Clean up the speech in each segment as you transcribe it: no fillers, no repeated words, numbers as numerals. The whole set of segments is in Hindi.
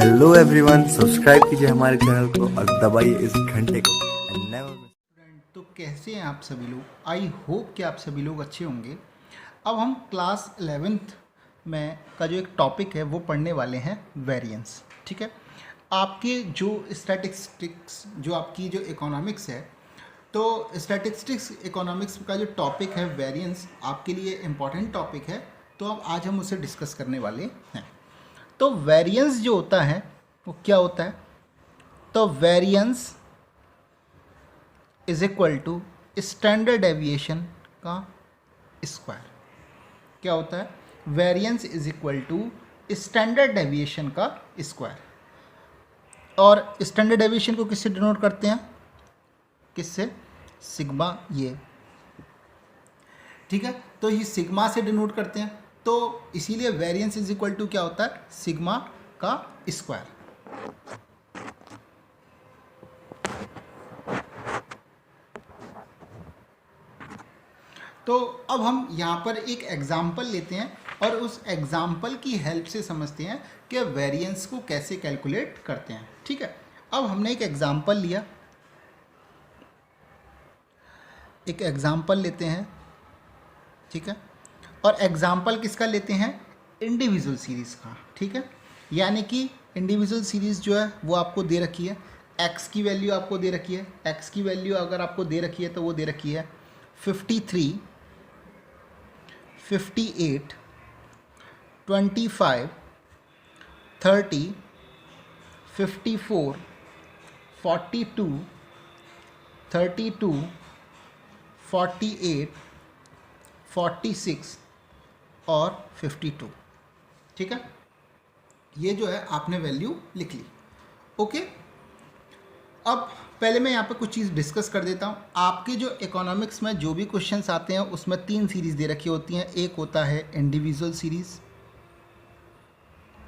हेलो एवरीवन, सब्सक्राइब कीजिए हमारे चैनल को और दबाइए इस घंटे को। तो कैसे हैं आप सभी लोग। आई होप कि आप सभी लोग अच्छे होंगे। अब हम क्लास 11th में का जो एक टॉपिक है वो पढ़ने वाले हैं वेरिएंस। ठीक है, आपके जो स्टैटिस्टिक्स जो आपकी जो इकोनॉमिक्स है, तो स्टैटिस्टिक्स इकोनॉमिक्स का जो टॉपिक है वेरिएंस आपके लिए इम्पॉर्टेंट टॉपिक है। तो अब आज हम उसे डिस्कस करने वाले हैं। तो वेरिएंस जो होता है वो क्या होता है? तो variance is equal to standard deviation का स्क्वायर। क्या होता है? Variance is equal to standard deviation का स्क्वायर। और स्टैंडर्ड डेविएशन को किससे डिनोट करते हैं? किससे? सिग्मा। ये ठीक है, तो ये सिग्मा से डिनोट करते हैं। तो इसीलिए वेरिएंस इज इक्वल टू क्या होता है? सिग्मा का स्क्वायर। तो अब हम यहाँ पर एक एग्जाम्पल लेते हैं और उस एग्जाम्पल की हेल्प से समझते हैं कि वेरिएंस को कैसे कैलकुलेट करते हैं। ठीक है, अब हमने एक एग्जाम्पल लिया, एक एग्जाम्पल लेते हैं। ठीक है, और एग्जाम्पल किसका लेते हैं? इंडिविजुअल सीरीज़ का। ठीक है, यानी कि इंडिविजुअल सीरीज़ जो है वो आपको दे रखी है। एक्स की वैल्यू आपको दे रखी है। एक्स की वैल्यू अगर आपको दे रखी है तो वो दे रखी है 53, 58, 25, 30, 54, 42, 32, 48, 46 और 52। ठीक है, ये जो है आपने वैल्यू लिख ली। ओके, अब पहले मैं यहाँ पे कुछ चीज़ डिस्कस कर देता हूँ। आपके जो इकोनॉमिक्स में जो भी क्वेश्चंस आते हैं उसमें 3 सीरीज़ दे रखी होती हैं। एक होता है इंडिविजुअल सीरीज़,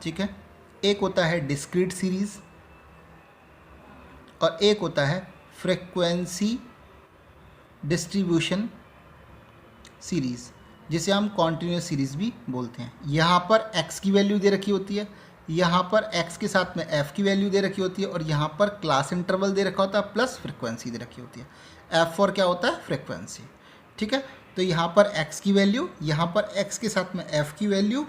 ठीक है, एक होता है डिस्क्रीट सीरीज़ और एक होता है फ्रीक्वेंसी डिस्ट्रीब्यूशन सीरीज़, जिसे हम कॉन्टिन्यूस सीरीज़ भी बोलते हैं। यहाँ पर x की वैल्यू दे रखी होती है, यहाँ पर x के साथ में f की वैल्यू दे रखी होती है और यहाँ पर क्लास इंटरवल दे रखा होता है प्लस फ्रिक्वेंसी दे रखी होती है। f फॉर क्या होता है? फ्रिक्वेंसी। ठीक है, तो यहाँ पर x की वैल्यू, यहाँ पर x के साथ में f की वैल्यू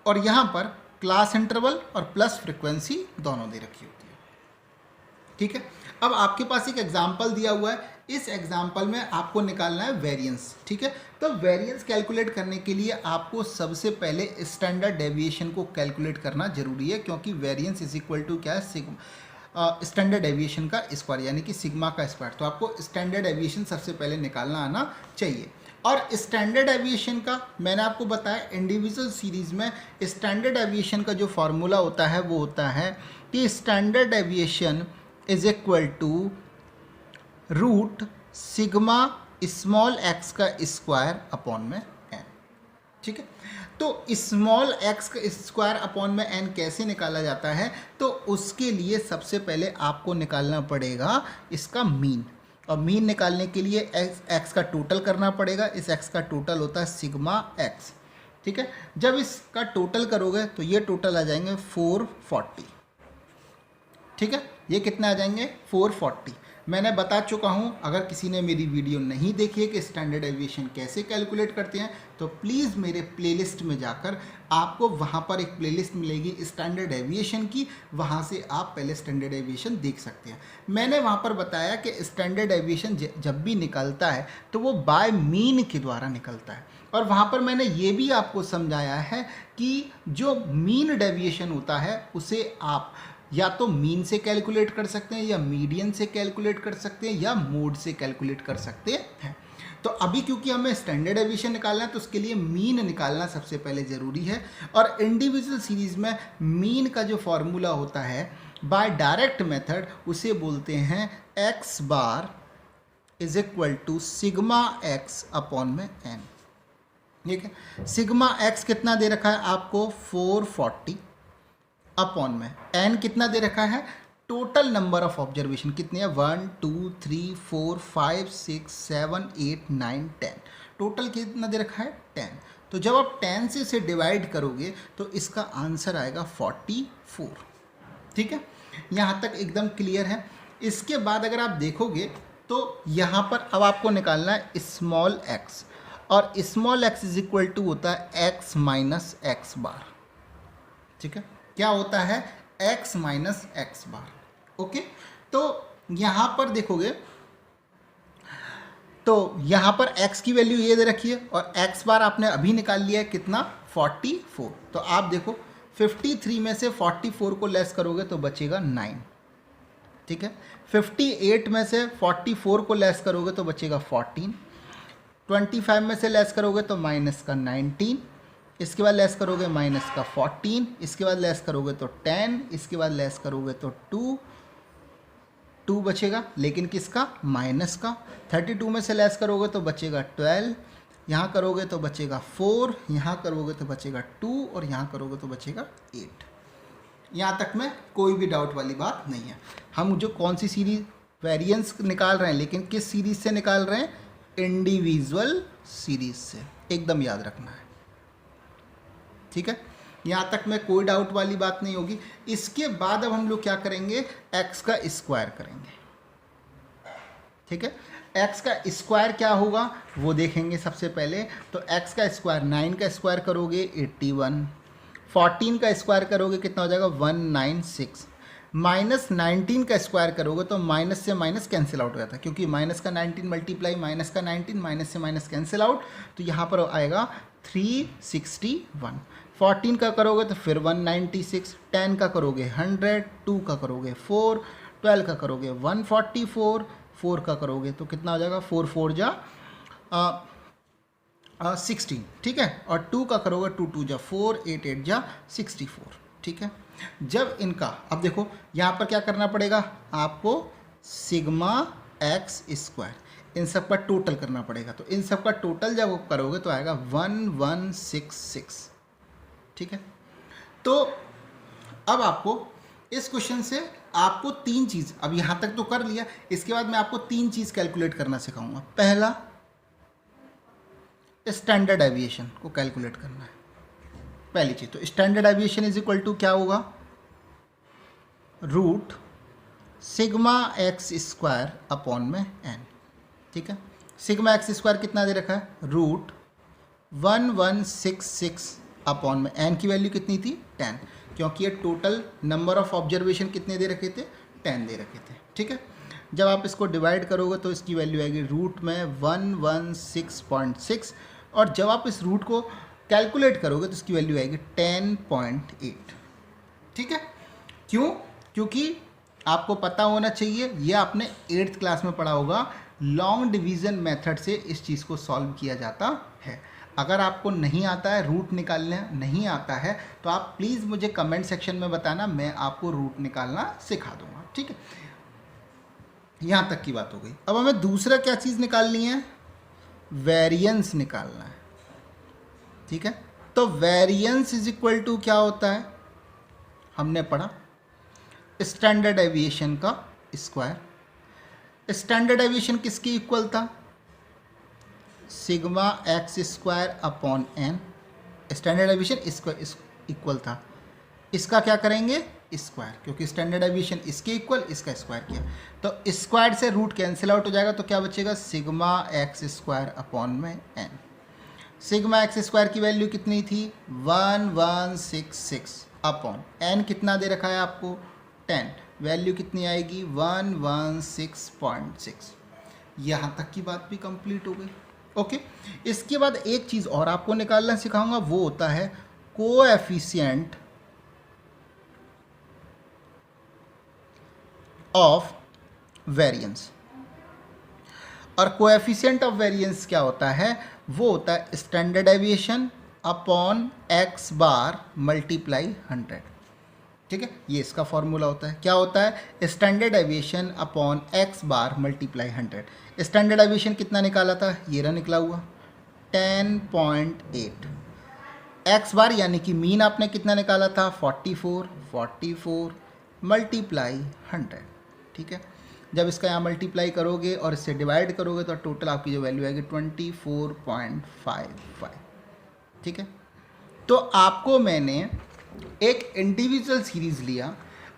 और यहाँ पर क्लास इंटरवल और प्लस फ्रिक्वेंसी दोनों दे रखी होती है। ठीक है, अब आपके पास एक एग्जाम्पल दिया हुआ है। इस एग्जाम्पल में आपको निकालना है वेरिएंस। ठीक है, तो वेरिएंस कैलकुलेट करने के लिए आपको सबसे पहले स्टैंडर्ड डेविएशन को कैलकुलेट करना जरूरी है, क्योंकि वेरिएंस इज इक्वल टू क्या है? स्टैंडर्ड डेविएशन का स्क्वायर, यानी कि सिग्मा का स्क्वायर। तो आपको स्टैंडर्ड डेविएशन सबसे पहले निकालना आना चाहिए। और स्टैंडर्ड डेविएशन का मैंने आपको बताया, इंडिविजुअल सीरीज़ में स्टैंडर्ड डेविएशन का जो फॉर्मूला होता है वो होता है कि standard deviation is equal to root sigma small x का स्क्वायर अपॉन में एन। ठीक है, तो स्मॉल एक्स का स्क्वायर अपॉन में एन कैसे निकाला जाता है? तो उसके लिए सबसे पहले आपको निकालना पड़ेगा इसका मीन, और मीन निकालने के लिए एक्स का टोटल करना पड़ेगा। इस एक्स का टोटल होता है सिग्मा एक्स। ठीक है, जब इसका टोटल करोगे तो ये टोटल आ जाएंगे 440। ठीक है, ये कितने आ जाएंगे? 440। मैंने बता चुका हूँ, अगर किसी ने मेरी वीडियो नहीं देखी है कि स्टैंडर्ड डेविएशन कैसे कैलकुलेट करते हैं, तो प्लीज़ मेरे प्लेलिस्ट में जाकर आपको वहाँ पर एक प्लेलिस्ट मिलेगी स्टैंडर्ड डेविएशन की, वहाँ से आप पहले स्टैंडर्ड डेविएशन देख सकते हैं। मैंने वहाँ पर बताया कि स्टैंडर्ड डेविएशन जब भी निकलता है तो वो बाय मीन के द्वारा निकलता है, और वहाँ पर मैंने ये भी आपको समझाया है कि जो मीन डेविएशन होता है उसे आप या तो मीन से कैलकुलेट कर सकते हैं, या मीडियन से कैलकुलेट कर सकते हैं, या मोड से कैलकुलेट कर सकते हैं। तो अभी क्योंकि हमें स्टैंडर्ड डेविएशन निकालना है तो उसके लिए मीन निकालना सबसे पहले ज़रूरी है। और इंडिविजुअल सीरीज़ में मीन का जो फॉर्मूला होता है बाय डायरेक्ट मेथड, उसे बोलते हैं x bar is equal to sigma x upon में एन। ठीक है, सिग्मा एक्स कितना दे रखा है आपको? 440 अपॉन में एन कितना दे रखा है? टोटल नंबर ऑफ ऑब्जर्वेशन कितने हैं? 1 2 3 4 5 6 7 8 9 10। टोटल कितना दे रखा है? 10। तो जब आप 10 से इसे डिवाइड करोगे तो इसका आंसर आएगा 44। ठीक है, यहाँ तक एकदम क्लियर है। इसके बाद अगर आप देखोगे तो यहाँ पर अब आपको निकालना है स्मॉल एक्स, और small x is equal to होता है एक्स माइनस एक्स बार। ठीक है, क्या होता है एक्स माइनस एक्स बार। ओके, तो यहाँ पर देखोगे तो यहाँ पर x की वैल्यू ये दे रखी है और x बार आपने अभी निकाल लिया है कितना 44। तो आप देखो 53 में से 44 को लेस करोगे तो बचेगा 9। ठीक है, 58 में से 44 को लेस करोगे तो बचेगा 14। 25 में से लेस करोगे तो माइनस का 19, इसके बाद लेस करोगे माइनस का 14, इसके बाद लेस करोगे तो 10, इसके बाद लेस करोगे तो 2 बचेगा, लेकिन किसका माइनस का। 32 में से लेस करोगे तो बचेगा 12, यहाँ करोगे तो बचेगा 4, यहाँ करोगे तो बचेगा 2 और यहाँ करोगे तो बचेगा 8। यहाँ तक में कोई भी डाउट वाली बात नहीं है। हम जो कौन सी सीरीज वेरिएंस निकाल रहे हैं, लेकिन किस सीरीज से निकाल रहे हैं, इंडिविजुअल सीरीज से, एकदम याद रखना है। ठीक है, यहाँ तक में कोई डाउट वाली बात नहीं होगी। इसके बाद अब हम लोग क्या करेंगे, x का स्क्वायर करेंगे। ठीक है, x का स्क्वायर क्या होगा वो देखेंगे सबसे पहले। तो x का स्क्वायर 9 का स्क्वायर करोगे 81, 14 का स्क्वायर करोगे कितना हो जाएगा 196, माइनस 19 का स्क्वायर करोगे तो माइनस से माइनस कैंसिल आउट हो जाता है, क्योंकि माइनस का 19 मल्टीप्लाई माइनस का 19, माइनस से माइनस कैंसिल आउट, तो यहाँ पर आएगा 361। 14 का करोगे तो फिर 196, 10 का करोगे 100, 2 का करोगे 4, 12 का करोगे 144, 4 का करोगे तो कितना हो जाएगा 4 4 जा 16। ठीक है, और 2 का करोगे 2 2 जा 4, 8 8 जा 64। ठीक है, जब इनका अब देखो यहाँ पर क्या करना पड़ेगा आपको, सिग्मा एक्स स्क्वायर इन सब का टोटल करना पड़ेगा। तो इन सब का टोटल जब करोगे तो आएगा 1166। ठीक है, तो अब आपको इस क्वेश्चन से आपको 3 चीज़, अब यहाँ तक तो कर लिया, इसके बाद मैं आपको 3 चीज़ कैलकुलेट करना सिखाऊंगा। पहला, स्टैंडर्ड एविएशन को कैलकुलेट करना है, पहली चीज़। तो standard deviation is equal to क्या होगा, root sigma x square upon में एन। ठीक है, सिग्मा एक्स स्क्वायर कितना दे रखा है, रूट 1166 अपॉन में एन की वैल्यू कितनी थी 10, क्योंकि ये टोटल नंबर ऑफ ऑब्जर्वेशन कितने दे रखे थे 10 दे रखे थे। ठीक है, जब आप इसको डिवाइड करोगे तो इसकी वैल्यू आएगी रूट में 116.6, और जब आप इस रूट को कैलकुलेट करोगे तो इसकी वैल्यू आएगी 10.8। ठीक है, क्यों, क्योंकि आपको पता होना चाहिए, ये आपने 8th क्लास में पढ़ा होगा, लॉन्ग डिवीज़न मेथड से इस चीज़ को सॉल्व किया जाता है। अगर आपको नहीं आता है रूट निकालना नहीं आता है तो आप प्लीज़ मुझे कमेंट सेक्शन में बताना, मैं आपको रूट निकालना सिखा दूंगा। ठीक है, यहाँ तक की बात हो गई। अब हमें दूसरा क्या चीज़ निकालनी है, वेरिएंस निकालना है। ठीक है, तो वेरिएंस इज इक्वल टू क्या होता है, हमने पढ़ा स्टैंडर्ड एविएशन का स्क्वायर। स्टैंडर्ड एविएशन किसके इक्वल था, sigma x square upon n. Standard deviation इसको इक्वल था, इसका क्या करेंगे स्क्वायर, क्योंकि स्टैंडर्ड एविएशन इसके इक्वल, इसका स्क्वायर किया तो स्क्वायर से रूट कैंसिल आउट हो जाएगा, तो क्या बचेगा सिग्मा एक्स स्क्वायर अपॉन में एन। सिग्मा एक्स स्क्वायर की वैल्यू कितनी थी 1166 अपॉन एन कितना दे रखा है आपको 10, वैल्यू कितनी आएगी 116.6। यहाँ तक की बात भी कंप्लीट हो गई। ओके, इसके बाद एक चीज़ और आपको निकालना सिखाऊंगा, वो होता है कोएफिशिएंट ऑफ वेरिएंस। और कोएफिशिएंट ऑफ वेरिएंस क्या होता है, वो होता है स्टैंडर्ड एविएशन अपॉन एक्स बार मल्टीप्लाई 100। ठीक है, ये इसका फॉर्मूला होता है, क्या होता है स्टैंडर्ड एविएशन अपॉन एक्स बार मल्टीप्लाई 100। स्टैंडर्ड एविएशन कितना निकाला था, ये रहा निकला हुआ 10.8। एक्स बार यानी कि मीन आपने कितना निकाला था 44 मल्टीप्लाई 100। ठीक है, जब इसका यहाँ मल्टीप्लाई करोगे और इससे डिवाइड करोगे तो टोटल आपकी जो वैल्यू आएगी 24.55। ठीक है। तो आपको मैंने एक इंडिविजुअल सीरीज़ लिया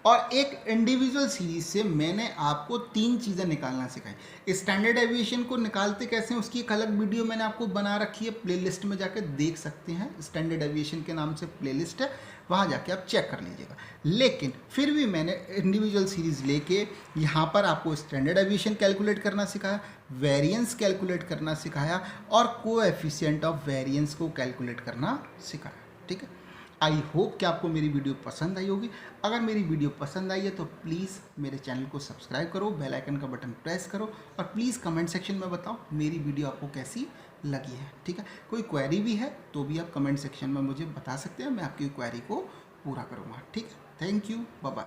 और एक इंडिविजुअल सीरीज से मैंने आपको 3 चीज़ें निकालना सिखाई। स्टैंडर्ड एविएशन को निकालते कैसे हैं उसकी एक अलग वीडियो मैंने आपको बना रखी है, प्लेलिस्ट में जाके देख सकते हैं। स्टैंडर्ड एविएशन के नाम से प्लेलिस्ट है, वहाँ जाके आप चेक कर लीजिएगा। लेकिन फिर भी मैंने इंडिविजुअल सीरीज़ लेके यहाँ पर आपको स्टैंडर्ड एविएशन कैलकुलेट करना सिखाया, वेरिएंस कैलकुलेट करना सिखाया और कोएफिशिएंट ऑफ वेरिएंस को कैलकुलेट करना सिखाया। ठीक है, आई होप कि आपको मेरी वीडियो पसंद आई होगी। अगर मेरी वीडियो पसंद आई है तो प्लीज़ मेरे चैनल को सब्सक्राइब करो, बेल आइकन का बटन प्रेस करो और प्लीज़ कमेंट सेक्शन में बताओ मेरी वीडियो आपको कैसी लगी है। ठीक है, कोई क्वेरी भी है तो भी आप कमेंट सेक्शन में मुझे बता सकते हैं, मैं आपकी क्वेरी को पूरा करूँगा। ठीक है, थैंक यू, बाय बाय।